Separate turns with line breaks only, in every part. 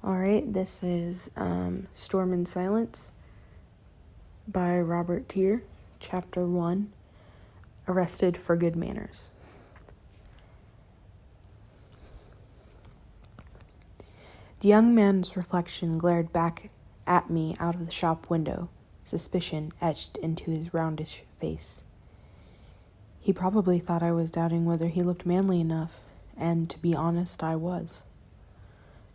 Alright, this is Storm in Silence by Robert Tier, Chapter 1, Arrested for Good Manners. The young man's reflection glared back at me out of the shop window, suspicion etched into his roundish face. He probably thought I was doubting whether he looked manly enough, and to be honest, I was.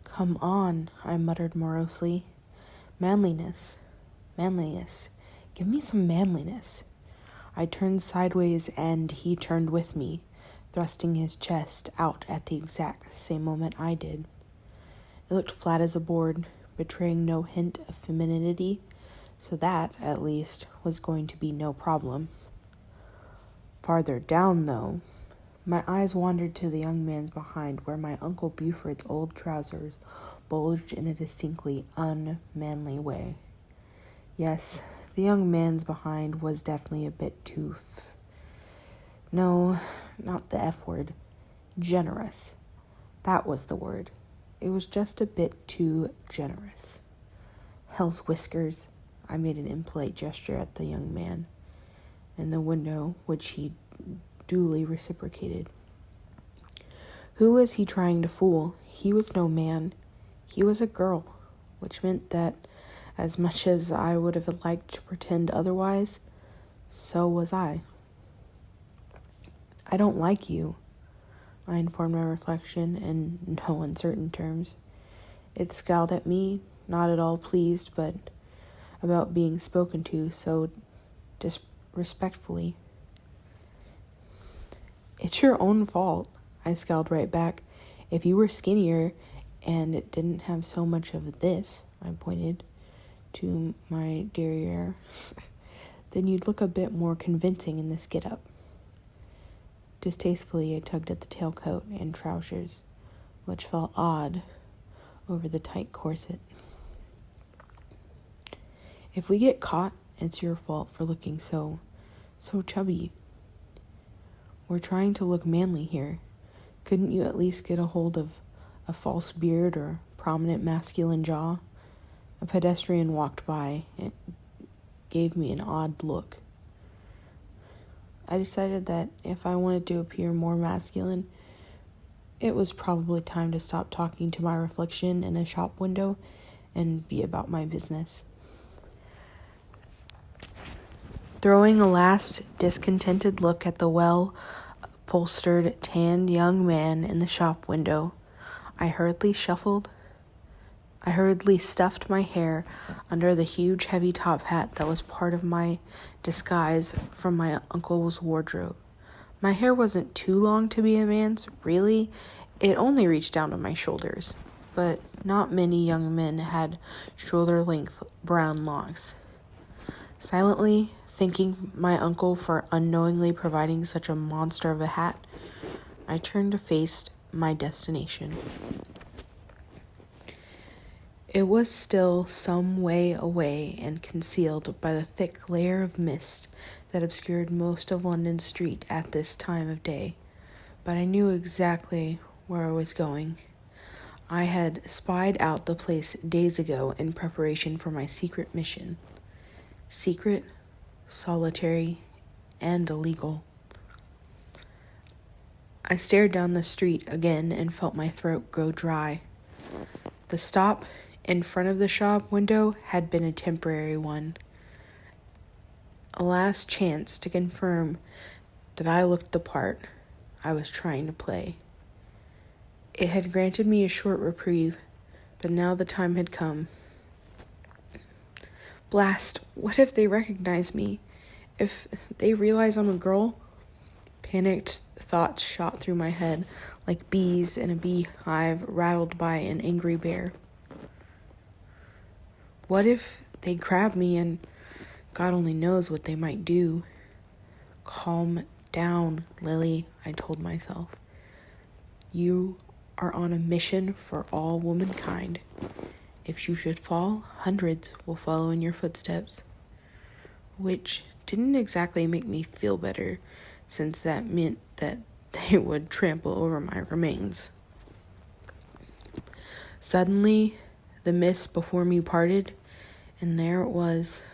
"Come on," I muttered morosely. Manliness. Give me some manliness." I turned sideways and he turned with me, thrusting his chest out at the exact same moment I did. It looked flat as a board, betraying no hint of femininity, so that, at least, was going to be no problem. Farther down, though, my eyes wandered to the young man's behind, where my Uncle Buford's old trousers bulged in a distinctly unmanly way. Yes, the young man's behind was definitely a bit too no, not the F word. Generous. That was the word. It was just a bit too generous. "Hell's whiskers," I made an impolite gesture at the young man in the window, which he duly reciprocated. Who was he trying to fool? He was no man. He was a girl, which meant that, as much as I would have liked to pretend otherwise, so was I. "I don't like you," I informed my reflection in no uncertain terms. It scowled at me, not at all pleased, but about being spoken to so disrespectfully. "It's your own fault," I scowled right back. "If you were skinnier and it didn't have so much of this," I pointed to my derriere, "then you'd look a bit more convincing in this get-up." Distastefully, I tugged at the tailcoat and trousers, which felt odd over the tight corset. "If we get caught, it's your fault for looking so chubby. We're trying to look manly here. Couldn't you at least get a hold of a false beard or prominent masculine jaw?" A pedestrian walked by and gave me an odd look. I decided that if I wanted to appear more masculine, it was probably time to stop talking to my reflection in a shop window and be about my business. Throwing a last discontented look at the well-upholstered, tanned young man in the shop window, I hurriedly stuffed my hair under the huge heavy top hat that was part of my disguise from my uncle's wardrobe. My hair wasn't too long to be a man's, really. It only reached down to my shoulders, but not many young men had shoulder-length brown locks. Silently thanking my uncle for unknowingly providing such a monster of a hat, I turned to face my destination. It was still some way away and concealed by the thick layer of mist that obscured most of London street at this time of day, but I knew exactly where I was going. I had spied out the place days ago in preparation for my secret mission. Secret, solitary, and illegal. I stared down the street again and felt my throat grow dry. The stop in front of the shop window had been a temporary one. A last chance to confirm that I looked the part I was trying to play. It had granted me a short reprieve, but now the time had come. Blast, what if they recognize me? If they realize I'm a girl? Panicked thoughts shot through my head like bees in a beehive rattled by an angry bear. What if they grab me and God only knows what they might do? "Calm down, Lily," I told myself. "You are on a mission for all womankind. If you should fall, hundreds will follow in your footsteps." Which didn't exactly make me feel better, since that meant that they would trample over my remains. Suddenly, the mist before me parted, and there it was,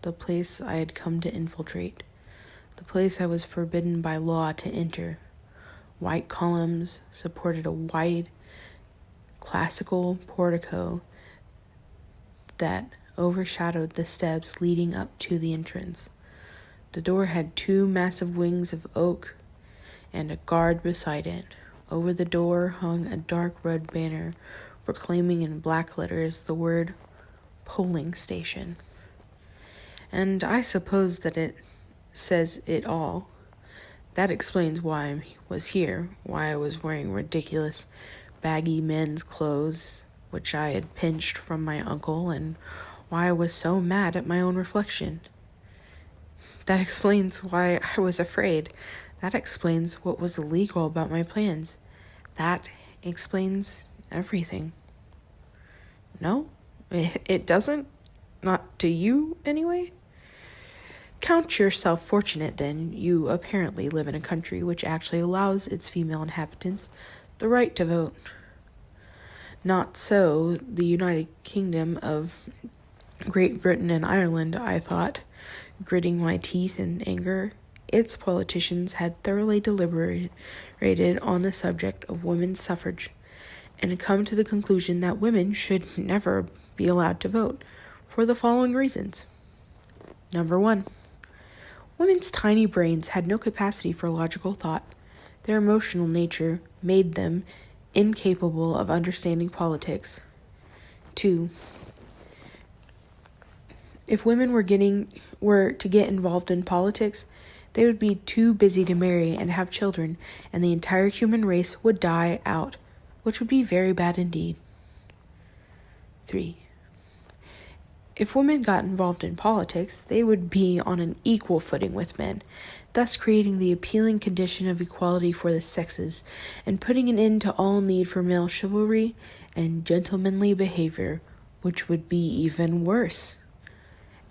the place I had come to infiltrate, the place I was forbidden by law to enter. White columns supported a wide, classical portico that overshadowed the steps leading up to the entrance. The door had 2 massive wings of oak and a guard beside it. Over the door hung a dark red banner proclaiming in black letters the word polling station. And I suppose that it says it all. That explains why I was here, why I was wearing ridiculous baggy men's clothes, which I had pinched from my uncle, and why I was so mad at my own reflection. That explains why I was afraid. That explains what was illegal about my plans. That explains everything. No, it doesn't? Not to you, anyway? Count yourself fortunate, then. You apparently live in a country which actually allows its female inhabitants the right to vote. Not so the United Kingdom of Great Britain and Ireland, I thought, gritting my teeth in anger. Its politicians had thoroughly deliberated on the subject of women's suffrage and had come to the conclusion that women should never be allowed to vote for the following reasons. Number 1. Women's tiny brains had no capacity for logical thought. Their emotional nature made them incapable of understanding politics. 2. If women were to get involved in politics, they would be too busy to marry and have children, and the entire human race would die out, which would be very bad indeed. 3. If women got involved in politics, they would be on an equal footing with men, thus creating the appealing condition of equality for the sexes, and putting an end to all need for male chivalry and gentlemanly behavior, which would be even worse.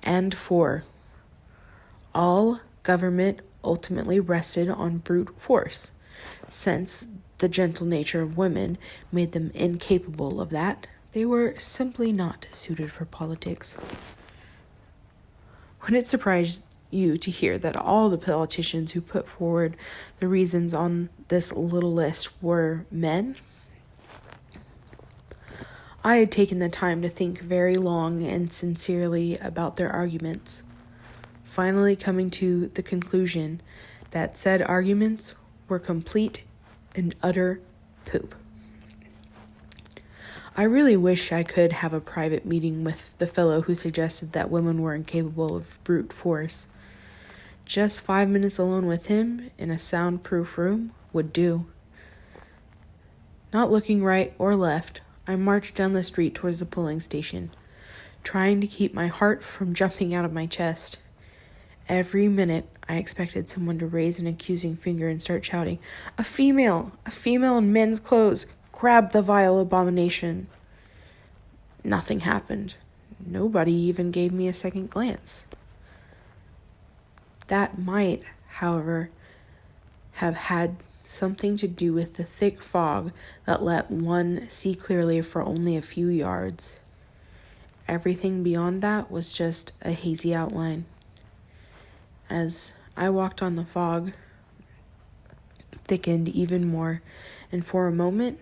And 4. All government ultimately rested on brute force, since the gentle nature of women made them incapable of that. They were simply not suited for politics. Would it surprise you to hear that all the politicians who put forward the reasons on this little list were men? I had taken the time to think very long and sincerely about their arguments, finally coming to the conclusion that said arguments were complete and utter poop. I really wish I could have a private meeting with the fellow who suggested that women were incapable of brute force. Just 5 minutes alone with him in a soundproof room would do. Not looking right or left, I marched down the street towards the polling station, trying to keep my heart from jumping out of my chest. Every minute, I expected someone to raise an accusing finger and start shouting, A female in men's clothes! Grab the vile abomination!" Nothing happened. Nobody even gave me a second glance. That might, however, have had something to do with the thick fog that let one see clearly for only a few yards. Everything beyond that was just a hazy outline. As I walked on, the fog thickened even more, and for a moment,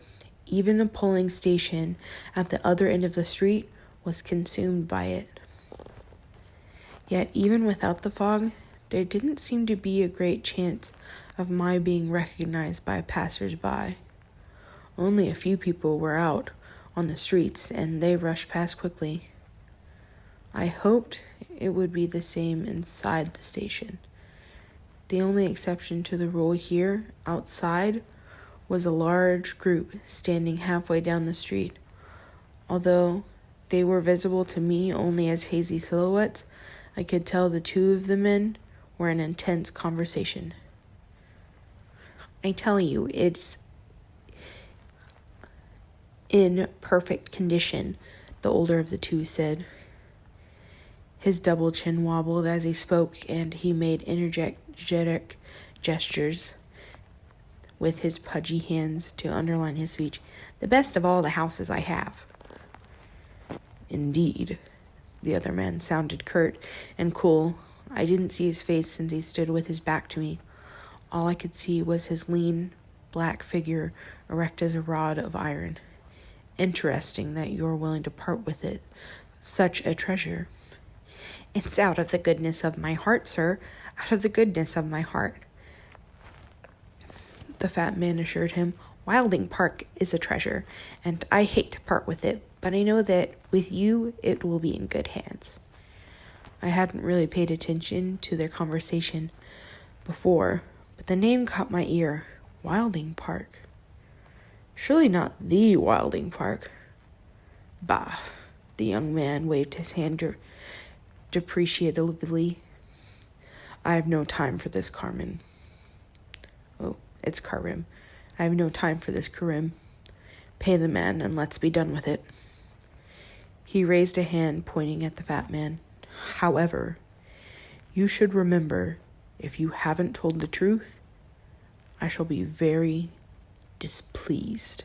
even the polling station at the other end of the street was consumed by it. Yet even without the fog, there didn't seem to be a great chance of my being recognized by passers-by. Only a few people were out on the streets, and they rushed past quickly. I hoped it would be the same inside the station. The only exception to the rule here, outside, was a large group standing halfway down the street. Although they were visible to me only as hazy silhouettes, I could tell the 2 of the men were in intense conversation. I tell you, it's in perfect condition, the older of the 2 said. His double chin wobbled as he spoke, and he made energetic gestures with his pudgy hands to underline his speech. The best of all the houses I have. Indeed. The other man sounded curt and cool. I didn't see his face since he stood with his back to me. All I could see was his lean, black figure erect as a rod of iron. Interesting that you're willing to part with it. Such a treasure. It's out of the goodness of my heart, sir. Out of the goodness of my heart. The fat man assured him. Wilding Park is a treasure, and I hate to part with it, but I know that with you it will be in good hands. I hadn't really paid attention to their conversation before, but the name caught my ear. Wilding Park. Surely not the Wilding Park. Bah. The young man waved his hand depreciatively. I have no time for this, Carmen. Oh, it's Karim. I have no time for this, Karim. Pay the man and let's be done with it. He raised a hand pointing at the fat man. However, you should remember, if you haven't told the truth, I shall be very displeased.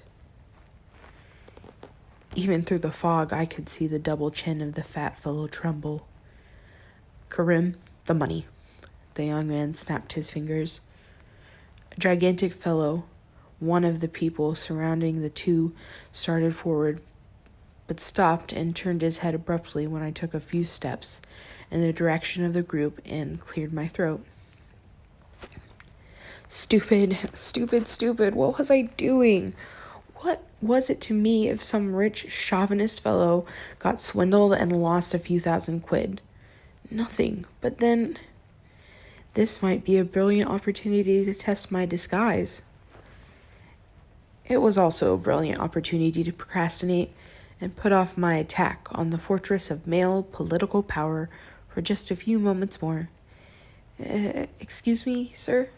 Even through the fog, I could see the double chin of the fat fellow tremble. Karim, the money. The young man snapped his fingers. A gigantic fellow, one of the people surrounding the two, started forward, but stopped and turned his head abruptly when I took a few steps in the direction of the group and cleared my throat. Stupid. What was I doing? What was it to me if some rich chauvinist fellow got swindled and lost a few $1,000? Nothing. But then, this might be a brilliant opportunity to test my disguise. It was also a brilliant opportunity to procrastinate and put off my attack on the fortress of male political power for just a few moments more. Excuse me, sir?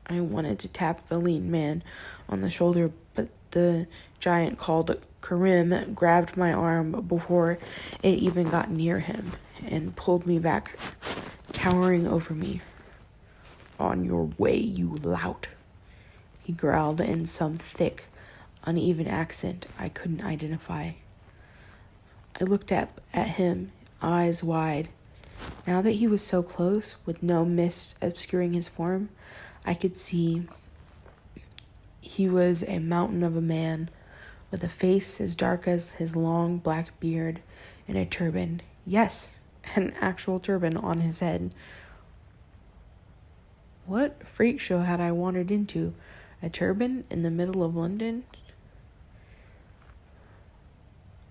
I wanted to tap the lean man on the shoulder, but the giant called Karim grabbed my arm before it even got near him and pulled me back, towering over me. On your way, you lout, he growled in some thick, uneven accent I couldn't identify. I looked at him, eyes wide. Now that he was so close, with no mist obscuring his form, I could see he was a mountain of a man, with a face as dark as his long black beard and a turban. Yes, an actual turban on his head. What freak show had I wandered into? A turban in the middle of London?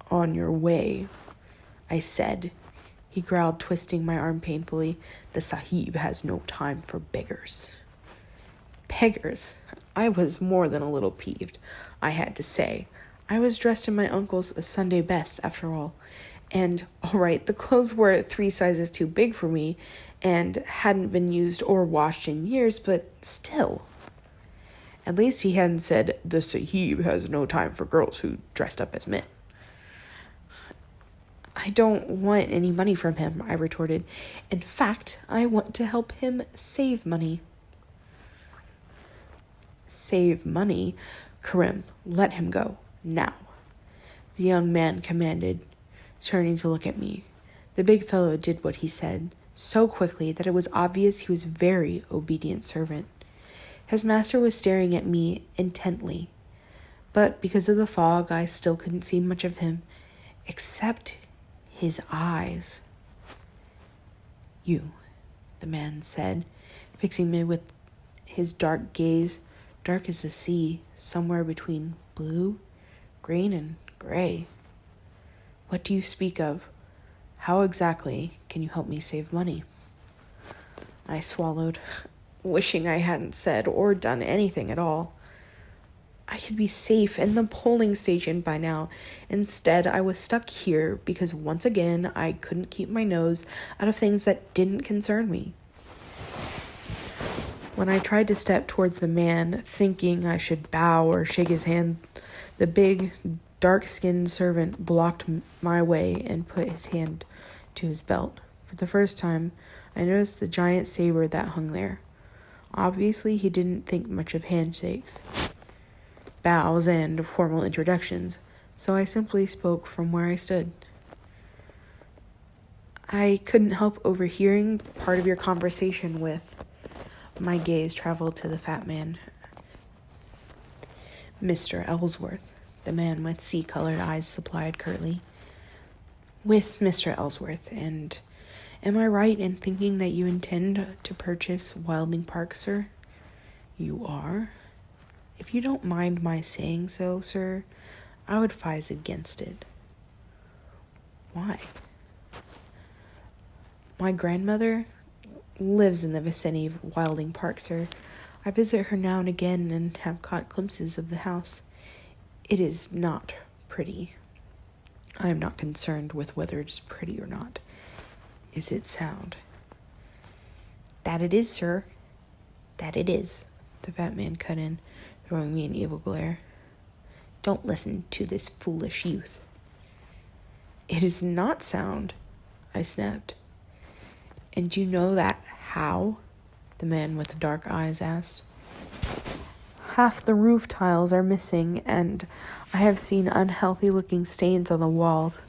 On your way, I said. He growled, twisting my arm painfully. The Sahib has no time for beggars. Beggars? I was more than a little peeved, I had to say. I was dressed in my uncle's Sunday best, after all. And, all right, the clothes were 3 sizes too big for me and hadn't been used or washed in years, but still. At least he hadn't said, the Sahib has no time for girls who dressed up as men. I don't want any money from him, I retorted. In fact, I want to help him save money. Save money? Karim, let him go, now. The young man commanded, turning to look at me. The big fellow did what he said, so quickly that it was obvious he was a very obedient servant. His master was staring at me intently, but because of the fog, I still couldn't see much of him, except his eyes. You, the man said, fixing me with his dark gaze, dark as the sea, somewhere between blue, green, and gray. What do you speak of? How exactly can you help me save money? I swallowed, wishing I hadn't said or done anything at all. I could be safe in the polling station by now. Instead, I was stuck here because once again, I couldn't keep my nose out of things that didn't concern me. When I tried to step towards the man, thinking I should bow or shake his hand, the big, dark-skinned servant blocked my way and put his hand to his belt. For the first time, I noticed the giant saber that hung there. Obviously, he didn't think much of handshakes, bows, and formal introductions, so I simply spoke from where I stood. I couldn't help overhearing part of your conversation with. My gaze traveled to the fat man. Mr. Ellsworth, the man with sea-colored eyes supplied curtly. With Mr. Ellsworth, and am I right in thinking that you intend to purchase Wilding Park, sir? You are? If you don't mind my saying so, sir, I would advise against it. Why? My grandmother lives in the vicinity of Wilding Park, sir. I visit her now and again and have caught glimpses of the house. It is not pretty. I am not concerned with whether it is pretty or not. Is it sound? That it is, sir. That it is, the fat man cut in, throwing me an evil glare. Don't listen to this foolish youth. It is not sound, I snapped. And you know that how? The man with the dark eyes asked. Half the roof tiles are missing, and I have seen unhealthy-looking stains on the walls.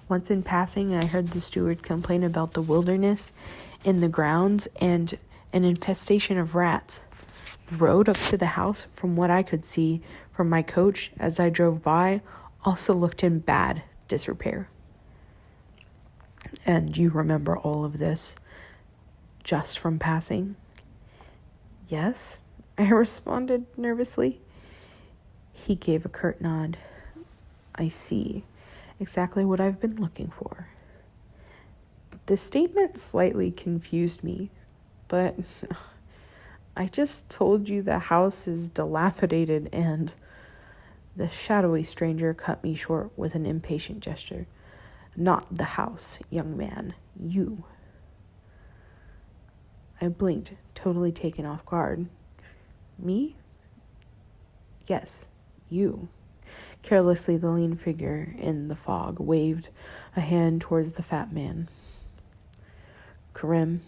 Once in passing, I heard the steward complain about the wilderness in the grounds and an infestation of rats. The road up to the house, from what I could see from my coach as I drove by, also looked in bad disrepair. And you remember all of this just from passing? Yes, I responded nervously. He gave a curt nod. I see. Exactly what I've been looking for. The statement slightly confused me, but I just told you the house is dilapidated, and the shadowy stranger cut me short with an impatient gesture. Not the house, young man. You. I blinked, totally taken off guard. Me? Yes, you. Carelessly, the lean figure in the fog waved a hand towards the fat man. Karim,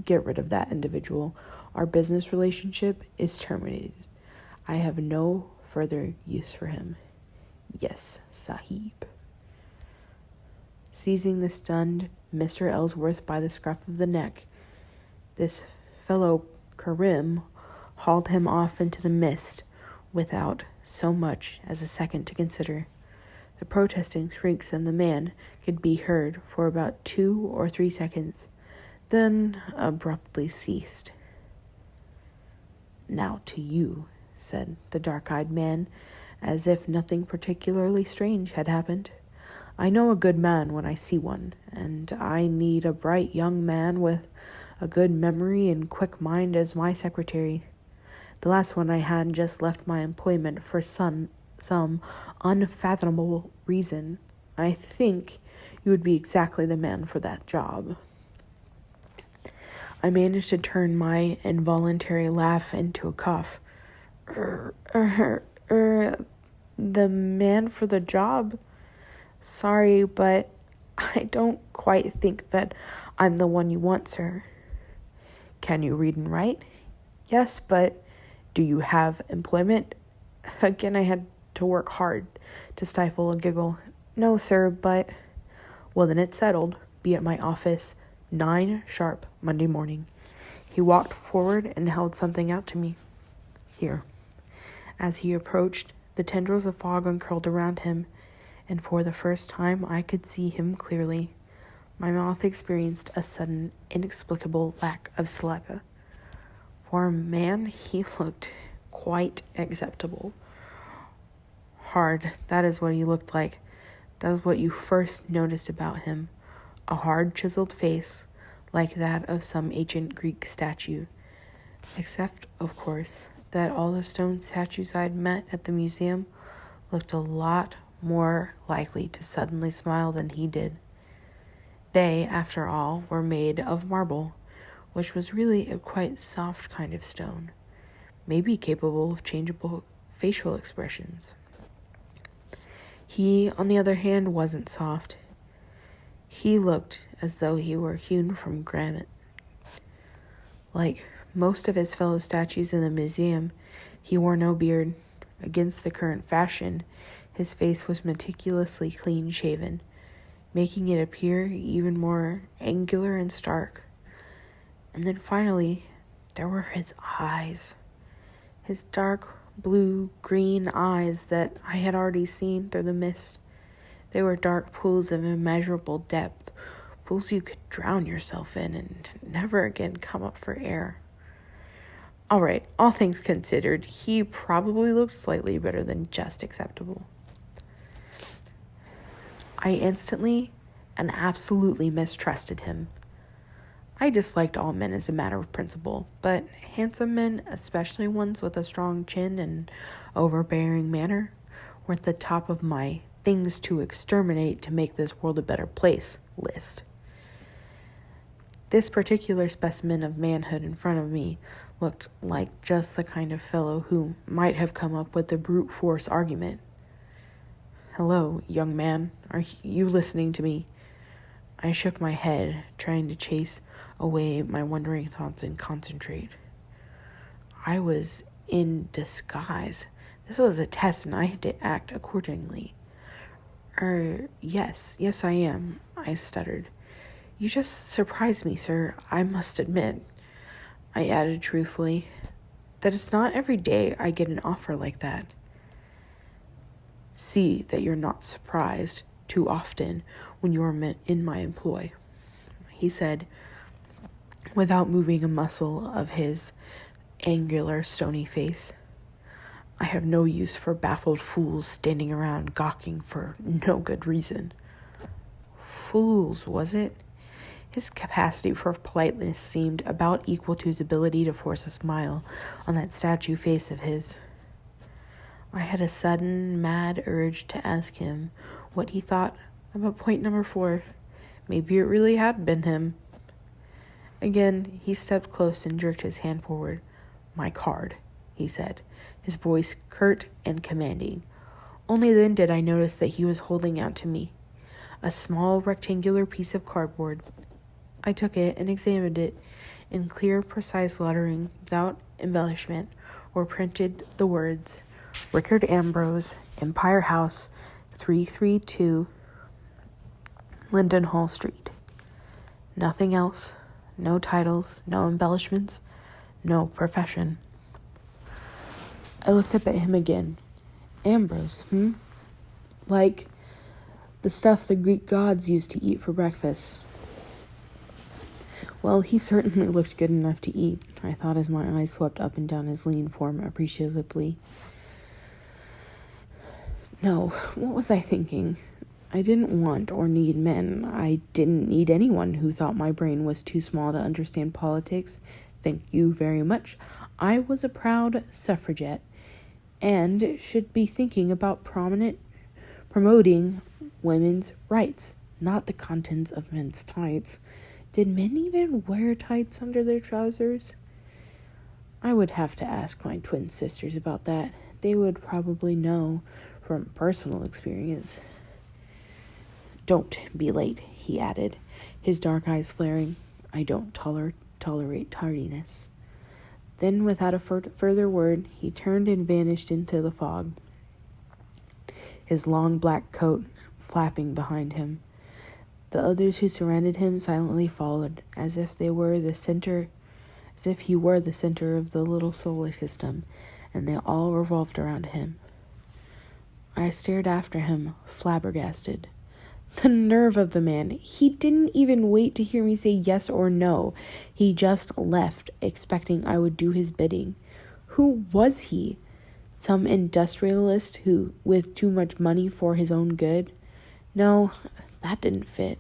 get rid of that individual. Our business relationship is terminated. I have no further use for him. Yes, Sahib. Seizing the stunned Mr. Ellsworth by the scruff of the neck, this fellow Karim hauled him off into the mist without so much as a second to consider. The protesting shrieks of the man could be heard for about 2 or 3 seconds, then abruptly ceased. Now to you, said the dark-eyed man, as if nothing particularly strange had happened. I know a good man when I see one, and I need a bright young man with a good memory and quick mind as my secretary. The last one I had just left my employment for some unfathomable reason. I think you would be exactly the man for that job. I managed to turn my involuntary laugh into a cough. The man for the job? Sorry, but I don't quite think that I'm the one you want, sir. Can you read and write? Yes, but do you have employment? Again, I had to work hard to stifle a giggle. No, sir, but... Well, then it's settled. Be at my office 9 sharp Monday morning. He walked forward and held something out to me. Here. As he approached, the tendrils of fog uncurled around him, and for the first time I could see him clearly. My mouth experienced a sudden, inexplicable lack of saliva. For a man, he looked quite acceptable. Hard, that is what he looked like. That was what you first noticed about him. A hard, chiseled face, like that of some ancient Greek statue. Except, of course, that all the stone statues I'd met at the museum looked a lot more likely to suddenly smile than he did. They, after all, were made of marble, which was really a quite soft kind of stone, maybe capable of changeable facial expressions. He, on the other hand, wasn't soft. He looked as though he were hewn from granite. Like most of his fellow statues in the museum, he wore no beard. Against the current fashion, his face was meticulously clean-shaven. making it appear even more angular and stark. And then finally, there were his eyes. His dark blue-green eyes that I had already seen through the mist. They were dark pools of immeasurable depth, pools you could drown yourself in and never again come up for air. All right, all things considered, he probably looked slightly better than just acceptable. I instantly and absolutely mistrusted him. I disliked all men as a matter of principle, but handsome men, especially ones with a strong chin and overbearing manner, were at the top of my things to exterminate to make this world a better place list. This particular specimen of manhood in front of me looked like just the kind of fellow who might have come up with a brute force argument. "Hello, young man. Are you listening to me?" I shook my head, trying to chase away my wandering thoughts and concentrate. I was in disguise. This was a test, and I had to act accordingly. Yes, I am," I stuttered. "You just surprised me, sir. I must admit," I added truthfully, "that it's not every day I get an offer like that." "See that you're not surprised too often when you are in my employ," he said, without moving a muscle of his angular, stony face. "I have no use for baffled fools standing around gawking for no good reason." Fools, was it? His capacity for politeness seemed about equal to his ability to force a smile on that statue face of his. I had a sudden, mad urge to ask him what he thought about point number 4. Maybe it really had been him. Again, he stepped close and jerked his hand forward. "My card," he said, his voice curt and commanding. Only then did I notice that he was holding out to me a small rectangular piece of cardboard. I took it and examined it. In clear, precise lettering, without embellishment, were printed the words, "Rickard Ambrose, Empire House, 332, Lindenhall Street." Nothing else. No titles, no embellishments, no profession. I looked up at him again. "Ambrose, Like the stuff the Greek gods used to eat for breakfast." Well, he certainly looked good enough to eat, I thought as my eyes swept up and down his lean form appreciatively. No, what was I thinking? I didn't want or need men. I didn't need anyone who thought my brain was too small to understand politics. Thank you very much. I was a proud suffragette and should be thinking about promoting women's rights, not the contents of men's tights. Did men even wear tights under their trousers? I would have to ask my twin sisters about that. They would probably know from personal experience. "Don't be late," he added, his dark eyes flaring. "I don't tolerate tardiness." Then, without a further word, he turned and vanished into the fog, his long black coat flapping behind him. The others who surrounded him silently followed, as if he were the center of the little solar system, and they all revolved around him. I stared after him, flabbergasted. The nerve of the man. He didn't even wait to hear me say yes or no. He just left, expecting I would do his bidding. Who was he? Some industrialist with too much money for his own good? No, that didn't fit.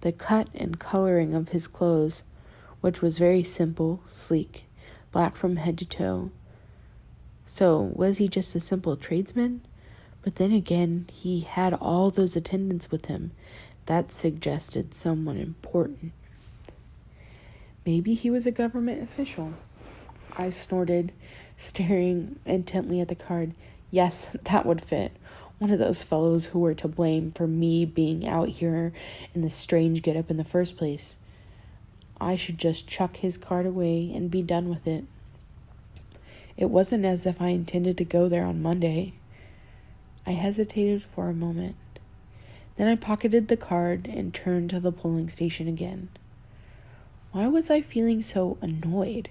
The cut and coloring of his clothes, which was very simple, sleek, black from head to toe. So, was he just a simple tradesman? But then again, he had all those attendants with him. That suggested someone important. Maybe he was a government official. I snorted, staring intently at the card. Yes, that would fit. One of those fellows who were to blame for me being out here in this strange get-up in the first place. I should just chuck his card away and be done with it. It wasn't as if I intended to go there on Monday. I hesitated for a moment. Then I pocketed the card and turned to the polling station again. Why was I feeling so annoyed?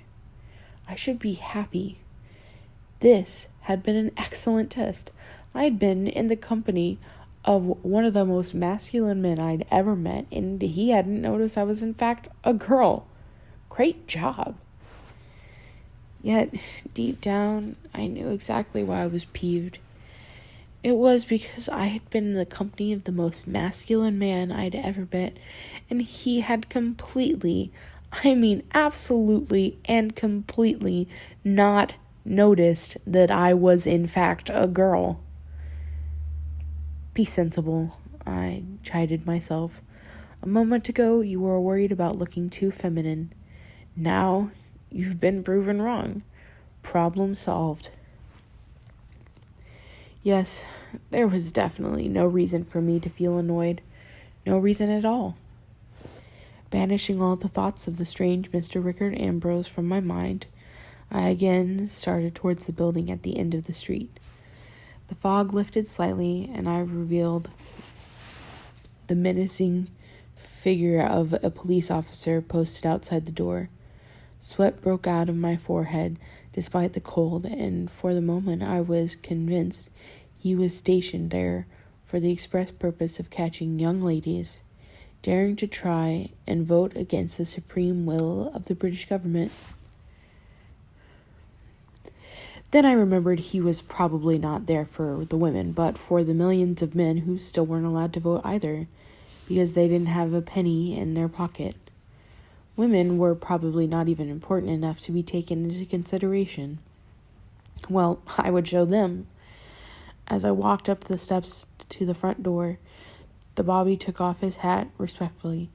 I should be happy. This had been an excellent test. I had been in the company of one of the most masculine men I'd ever met, and he hadn't noticed I was in fact a girl. Great job. Yet, deep down, I knew exactly why I was peeved. It was because I had been in the company of the most masculine man I'd ever met, and he had absolutely and completely not noticed that I was in fact a girl. Be sensible, I chided myself. A moment ago, you were worried about looking too feminine. Now, you've been proven wrong. Problem solved. Yes, there was definitely no reason for me to feel annoyed. No reason at all. Banishing all the thoughts of the strange Mr. Rickard Ambrose from my mind, I again started towards the building at the end of the street. The fog lifted slightly, and I revealed the menacing figure of a police officer posted outside the door. Sweat broke out of my forehead despite the cold, and for the moment I was convinced he was stationed there for the express purpose of catching young ladies daring to try and vote against the supreme will of the British government. Then I remembered he was probably not there for the women, but for the millions of men who still weren't allowed to vote either, because they didn't have a penny in their pocket. Women were probably not even important enough to be taken into consideration. Well, I would show them. As I walked up the steps to the front door, the bobby took off his hat respectfully.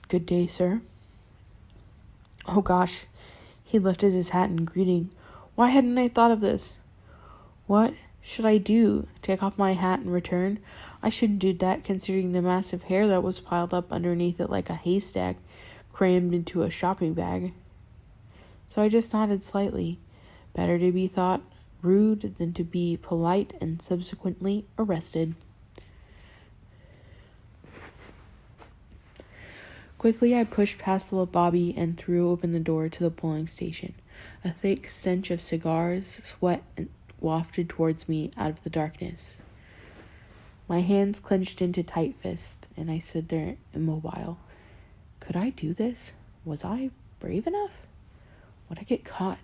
Good day, sir. Oh gosh, he lifted his hat in greeting. Why hadn't I thought of this? What should I do? Take off my hat in return? I shouldn't do that, considering the massive hair that was piled up underneath it like a haystack crammed into a shopping bag. So I just nodded slightly. Better to be thought rude than to be polite and subsequently arrested. Quickly I pushed past the bobby and threw open the door to the polling station. A thick stench of cigars, sweat, wafted towards me out of the darkness. My hands clenched into tight fists, and I stood there immobile. Could I do this? Was I brave enough? Would I get caught?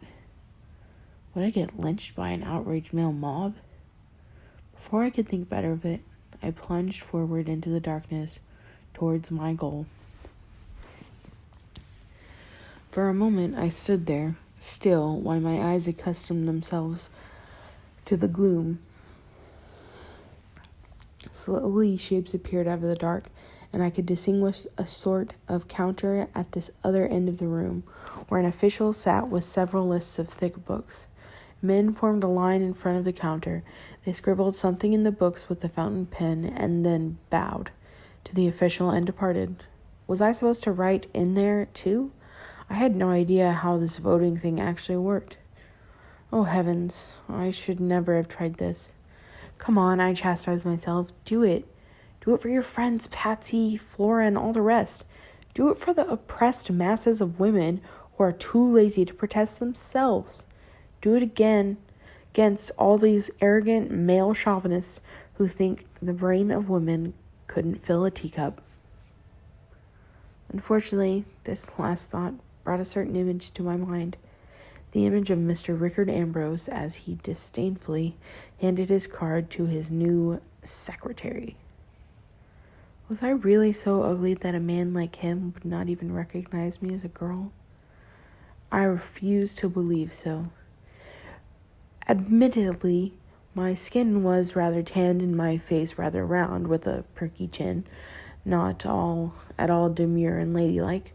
Would I get lynched by an outraged male mob? Before I could think better of it, I plunged forward into the darkness towards my goal. For a moment I stood there, still, while my eyes accustomed themselves to the gloom. Slowly shapes appeared out of the dark, and I could distinguish a sort of counter at this other end of the room, where an official sat with several lists of thick books. Men formed a line in front of the counter. They scribbled something in the books with a fountain pen, and then bowed to the official and departed. Was I supposed to write in there, too? I had no idea how this voting thing actually worked. Oh, heavens, I should never have tried this. Come on, I chastised myself. Do it. Do it for your friends, Patsy, Flora, and all the rest. Do it for the oppressed masses of women who are too lazy to protest themselves. Do it again against all these arrogant male chauvinists who think the brain of women couldn't fill a teacup. Unfortunately, this last thought brought a certain image to my mind. The image of Mr. Rickard Ambrose as he disdainfully handed his card to his new secretary. Was I really so ugly that a man like him would not even recognize me as a girl? I refused to believe so. Admittedly, my skin was rather tanned and my face rather round, with a perky chin, not at all demure and ladylike.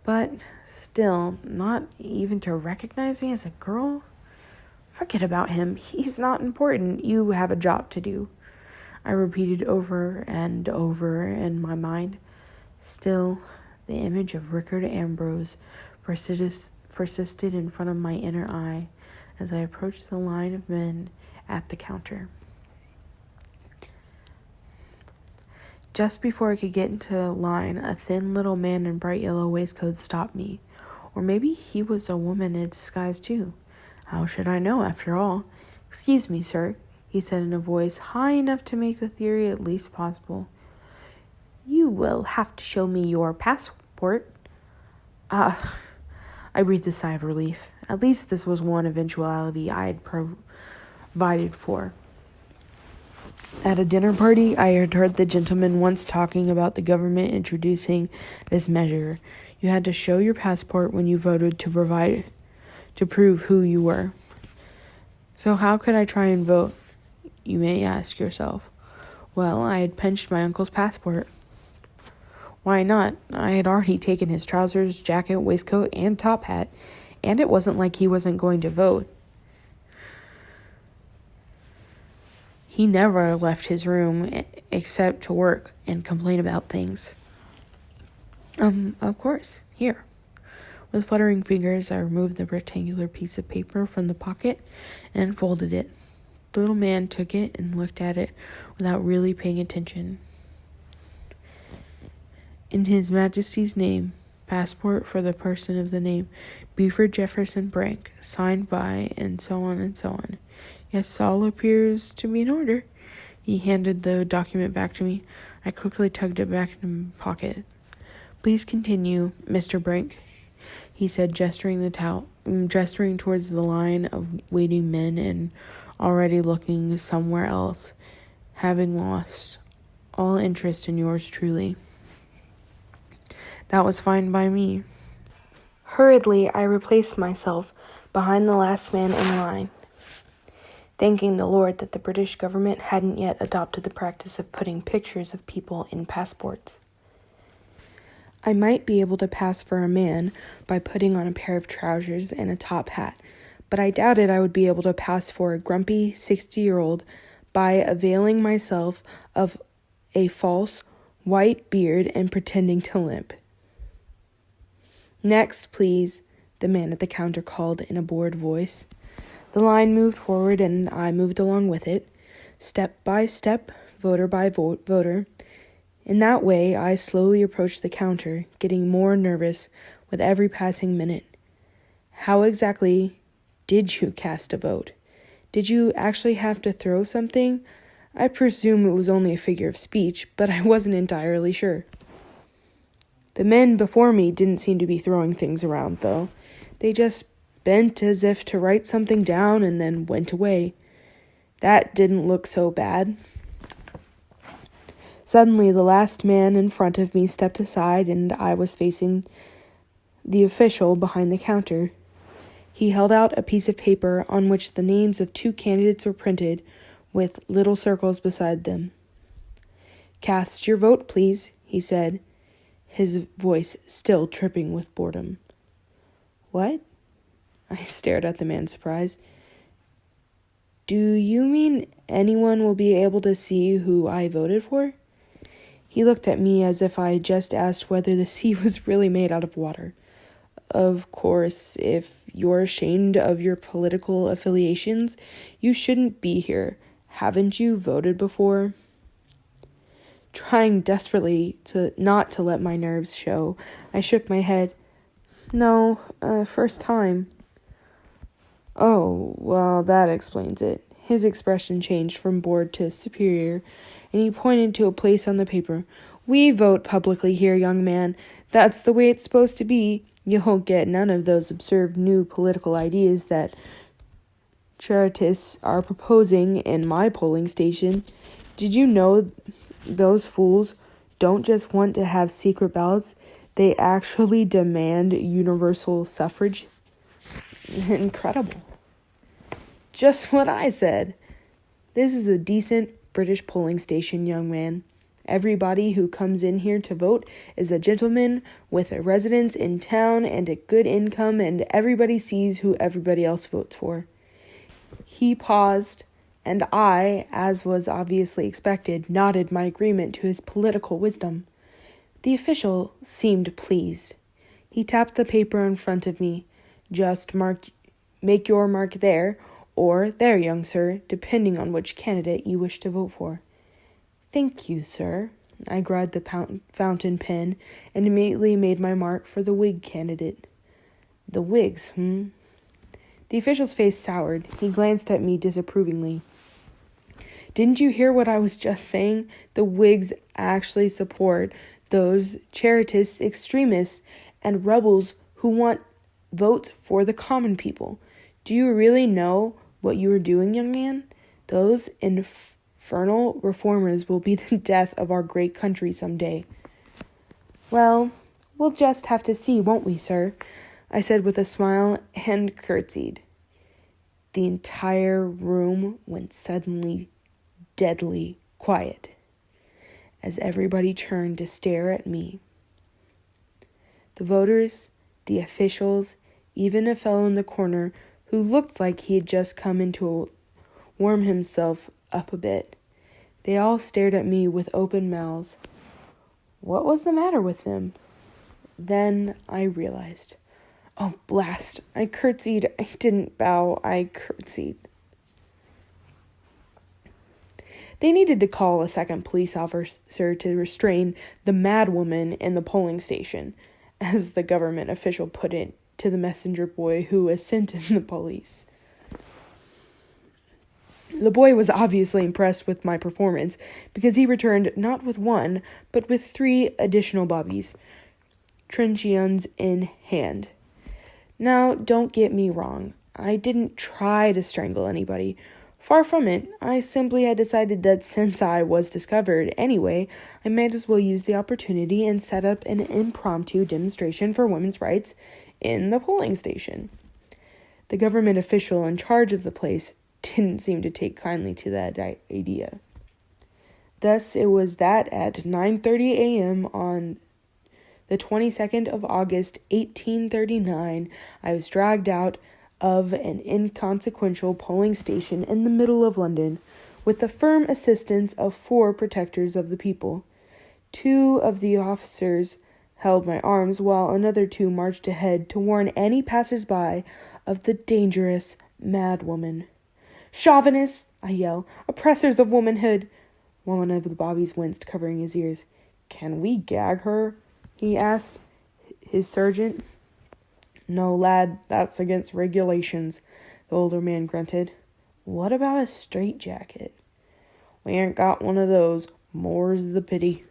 But still, not even to recognize me as a girl? Forget about him. He's not important. You have a job to do. I repeated over and over in my mind. Still, the image of Rickard Ambrose persisted in front of my inner eye as I approached the line of men at the counter. Just before I could get into line, a thin little man in bright yellow waistcoat stopped me. Or maybe he was a woman in disguise too. How should I know, after all? "Excuse me, sir," he said in a voice high enough to make the theory at least possible. "You will have to show me your passport." I breathed a sigh of relief. At least this was one eventuality I had provided for. At a dinner party, I had heard the gentleman once talking about the government introducing this measure. You had to show your passport when you voted to prove who you were. So how could I try and vote, you may ask yourself? Well, I had pinched my uncle's passport. Why not? I had already taken his trousers, jacket, waistcoat, and top hat, and it wasn't like he wasn't going to vote. He never left his room except to work and complain about things. Of course, here. With fluttering fingers, I removed the rectangular piece of paper from the pocket and folded it. The little man took it and looked at it without really paying attention. "In His Majesty's name, passport for the person of the name, Buford Jefferson Brink, signed by," and so on and so on. "Yes, all appears to be in order." He handed the document back to me. I quickly tugged it back in my pocket. "Please continue, Mr. Brink," he said, gesturing towards the line of waiting men and already looking somewhere else, having lost all interest in yours truly. That was fine by me. Hurriedly, I replaced myself behind the last man in line, thanking the Lord that the British government hadn't yet adopted the practice of putting pictures of people in passports. I might be able to pass for a man by putting on a pair of trousers and a top hat, but I doubted I would be able to pass for a grumpy 60-year-old by availing myself of a false white beard and pretending to limp. "Next, please," the man at the counter called in a bored voice. The line moved forward and I moved along with it, step by step, voter by voter. In that way, I slowly approached the counter, getting more nervous with every passing minute. "How exactly did you cast a vote? Did you actually have to throw something? I presume it was only a figure of speech, but I wasn't entirely sure." The men before me didn't seem to be throwing things around, though. They just bent as if to write something down and then went away. That didn't look so bad. Suddenly, the last man in front of me stepped aside, and I was facing the official behind the counter. He held out a piece of paper on which the names of 2 candidates were printed, with little circles beside them. "Cast your vote, please," he said, his voice still tripping with boredom. "What?" I stared at the man, surprised. "Do you mean anyone will be able to see who I voted for?" He looked at me as if I had just asked whether the sea was really made out of water. "Of course, if you're ashamed of your political affiliations, you shouldn't be here. Haven't you voted before?" Trying desperately not to let my nerves show, I shook my head. "No, first time." "Oh, well, that explains it." His expression changed from bored to superior, and he pointed to a place on the paper. "We vote publicly here, young man. That's the way it's supposed to be. You'll get none of those absurd new political ideas that Chartists are proposing in my polling station. Did you know those fools don't just want to have secret ballots, they actually demand universal suffrage?" Incredible. Just what I said. This is a decent British polling station, young man. Everybody who comes in here to vote is a gentleman with a residence in town and a good income, and everybody sees who everybody else votes for. He paused, and I, as was obviously expected, nodded my agreement to his political wisdom. The official seemed pleased. He tapped the paper in front of me. "Just make your mark there, or there, young sir, depending on which candidate you wish to vote for." "Thank you, sir," I grabbed the fountain pen and immediately made my mark for the Whig candidate. The Whigs, The official's face soured. He glanced at me disapprovingly. Didn't you hear what I was just saying? The Whigs actually support those chartist extremists and rebels who want votes for the common people. Do you really know what you are doing, young man? Those infernal reformers will be the death of our great country someday. Well, we'll just have to see, won't we, sir? I said with a smile and curtsied. The entire room went suddenly deadly quiet as everybody turned to stare at me. The voters, the officials, even a fellow in the corner who looked like he had just come in to warm himself up a bit. They all stared at me with open mouths. What was the matter with them? Then I realized. Oh, blast. I curtsied. I didn't bow. I curtsied. They needed to call a second police officer to restrain the mad woman in the polling station, as the government official put it to the messenger boy who assisted the police. The boy was obviously impressed with my performance because he returned not with one, but with 3 additional bobbies, truncheons in hand. Now, don't get me wrong. I didn't try to strangle anybody. Far from it. I simply had decided that since I was discovered anyway, I might as well use the opportunity and set up an impromptu demonstration for women's rights in the polling station. The government official in charge of the place didn't seem to take kindly to that idea. Thus, it was that at 9:30 a.m. on the 22nd of August, 1839, I was dragged out of an inconsequential polling station in the middle of London, with the firm assistance of 4 protectors of the people. 2 of the officers held my arms, while another 2 marched ahead to warn any passers-by of the dangerous mad woman. "Chauvinists!" I yelled. "Oppressors of womanhood!" One of the bobbies winced, covering his ears. "Can we gag her?" he asked his sergeant. "No, lad, that's against regulations," the older man grunted. "What about a straitjacket?" "We ain't got one of those, more's the pity."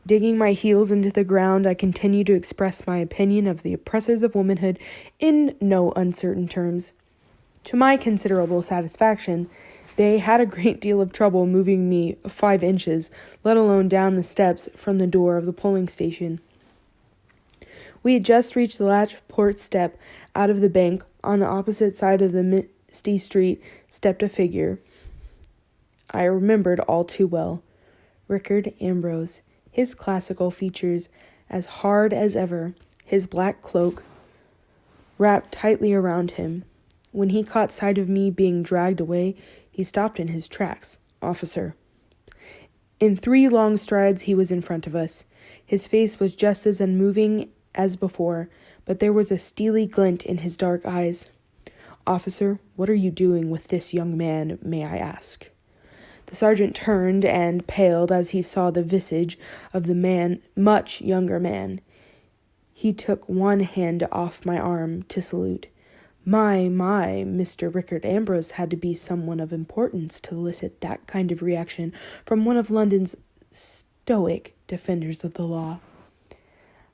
Digging my heels into the ground, I continued to express my opinion of the oppressors of womanhood in no uncertain terms. To my considerable satisfaction, they had a great deal of trouble moving me 5 inches, let alone down the steps from the door of the polling station. We had just reached the latch-port step out of the bank. On the opposite side of the misty street stepped a figure I remembered all too well. Rickard Ambrose, his classical features as hard as ever, his black cloak wrapped tightly around him. When he caught sight of me being dragged away, he stopped in his tracks. "Officer." In 3 long strides he was in front of us. His face was just as unmoving as before, but there was a steely glint in his dark eyes. "Officer, what are you doing with this young man, may I ask?" The sergeant turned and paled as he saw the visage of the much younger man. He took one hand off my arm to salute. My, Mr. Rickard Ambrose had to be someone of importance to elicit that kind of reaction from one of London's stoic defenders of the law.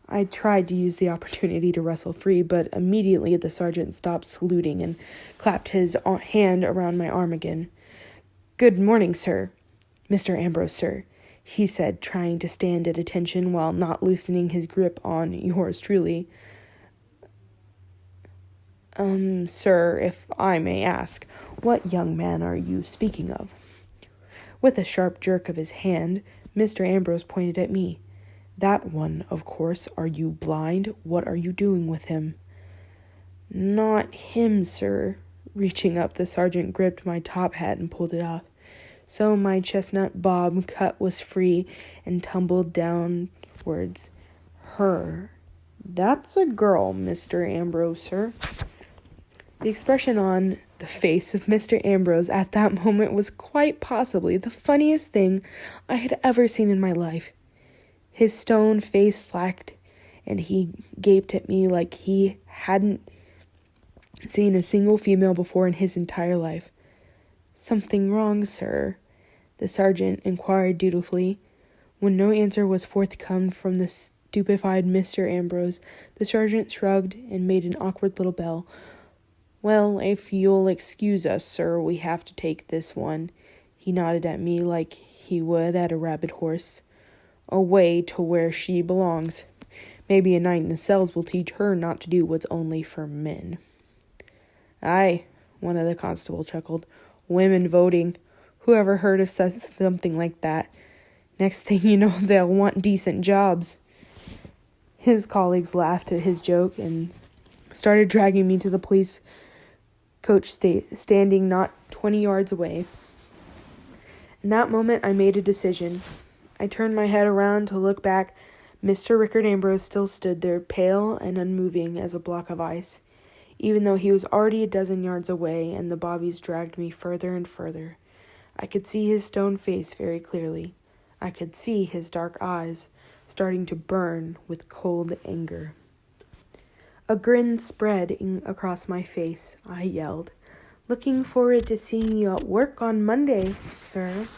I tried to use the opportunity to wrestle free, but immediately the sergeant stopped saluting and clapped his hand around my arm again. "Good morning, sir. Mr. Ambrose, sir," he said, trying to stand at attention while not loosening his grip on yours truly. Sir, if I may ask, what young man are you speaking of?" With a sharp jerk of his hand, Mr. Ambrose pointed at me. "That one, of course. Are you blind? What are you doing with him?" "Not him, sir." Reaching up, the sergeant gripped my top hat and pulled it off. So my chestnut bob cut was free and tumbled downwards. "Her. That's a girl, Mr. Ambrose, sir." The expression on The face of Mr. Ambrose at that moment was quite possibly the funniest thing I had ever seen in my life. His stone face slacked, and he gaped at me like he hadn't seen a single female before in his entire life. "Something wrong, sir?" the sergeant inquired dutifully. When no answer was forthcoming from the stupefied Mr. Ambrose, the sergeant shrugged and made an awkward little bow. "Well, if you'll excuse us, sir, we have to take this one." He nodded at me like he would at a rabid horse. "Away to where she belongs. Maybe a night in the cells will teach her not to do what's only for men." "Aye," one of the constables chuckled. "Women voting. Who ever heard of something like that? Next thing you know, they'll want decent jobs." His colleagues laughed at his joke and started dragging me to the police coach standing not 20 yards away. In that moment, I made a decision. I turned my head around to look back. Mr. Rickard Ambrose still stood there, pale and unmoving as a block of ice, even though he was already a dozen yards away and the bobbies dragged me further and further. I could see his stone face very clearly. I could see his dark eyes starting to burn with cold anger. A grin spread across my face. I yelled, "Looking forward to seeing you at work on Monday, sir."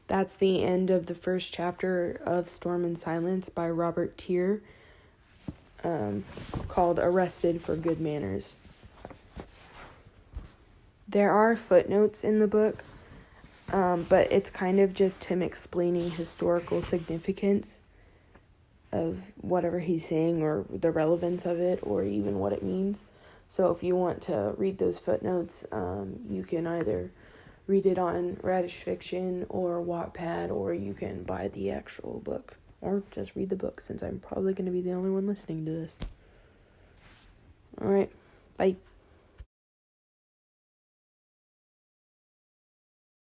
That's the end of the first chapter of Storm and Silence by Robert Tier, called Arrested for Good Manners. There are footnotes in the book, but it's kind of just him explaining historical significance of whatever he's saying or the relevance of it or even what it means. So if you want to read those footnotes, you can either read it on Radish Fiction or Wattpad, or you can buy the actual book or just read the book, since I'm probably going to be the only one listening to this. All right, bye.